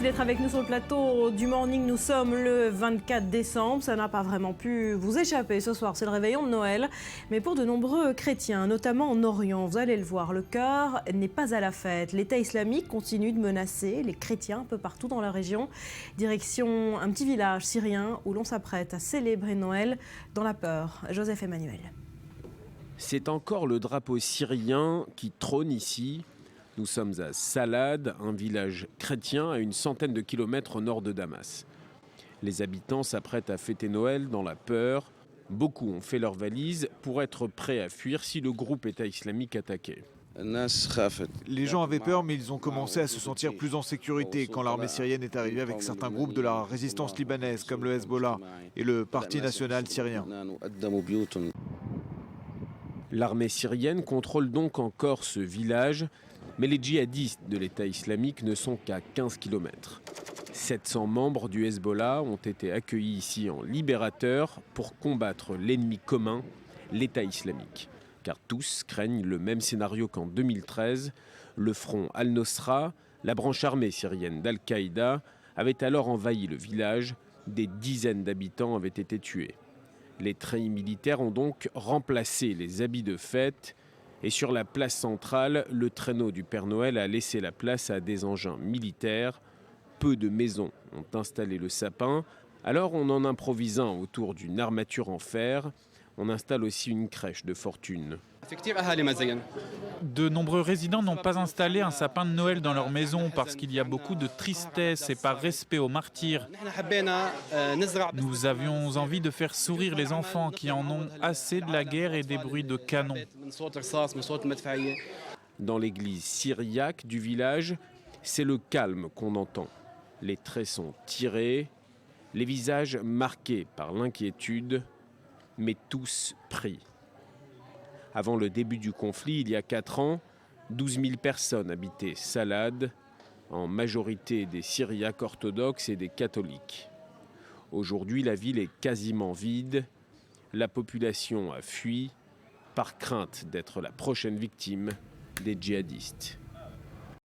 d'être avec nous sur le plateau du Morning. Nous sommes le 24 décembre. Ça n'a pas vraiment pu vous échapper ce soir. C'est le réveillon de Noël. Mais pour de nombreux chrétiens, notamment en Orient, vous allez le voir, le cœur n'est pas à la fête. L'État islamique continue de menacer les chrétiens un peu partout dans la région. Direction un petit village syrien où l'on s'apprête à célébrer Noël dans la peur. Joseph Emmanuel. C'est encore le drapeau syrien qui trône ici. Nous sommes à Salad, un village chrétien à une centaine de kilomètres au nord de Damas. Les habitants s'apprêtent à fêter Noël dans la peur. Beaucoup ont fait leurs valises pour être prêts à fuir si le groupe État islamique attaquait. Les gens avaient peur, mais ils ont commencé à se sentir plus en sécurité quand l'armée syrienne est arrivée avec certains groupes de la résistance libanaise, comme le Hezbollah et le Parti national syrien. L'armée syrienne contrôle donc encore ce village, mais les djihadistes de l'État islamique ne sont qu'à 15 km. 700 membres du Hezbollah ont été accueillis ici en libérateurs pour combattre l'ennemi commun, l'État islamique. Car tous craignent le même scénario qu'en 2013. Le front Al-Nosra, la branche armée syrienne d'Al-Qaïda, avait alors envahi le village. Des dizaines d'habitants avaient été tués. Les treillis militaires ont donc remplacé les habits de fête. Et sur la place centrale, le traîneau du Père Noël a laissé la place à des engins militaires. Peu de maisons ont installé le sapin. Alors on en improvise un autour d'une armature en fer. On installe aussi une crèche de fortune. De nombreux résidents n'ont pas installé un sapin de Noël dans leur maison parce qu'il y a beaucoup de tristesse et par respect aux martyrs. Nous avions envie de faire sourire les enfants qui en ont assez de la guerre et des bruits de canon. Dans l'église syriaque du village, c'est le calme qu'on entend. Les traits sont tirés, les visages marqués par l'inquiétude, mais tous prient. Avant le début du conflit, il y a 4 ans, 12 000 personnes habitaient Salad, en majorité des Syriaques orthodoxes et des catholiques. Aujourd'hui, la ville est quasiment vide. La population a fui par crainte d'être la prochaine victime des djihadistes.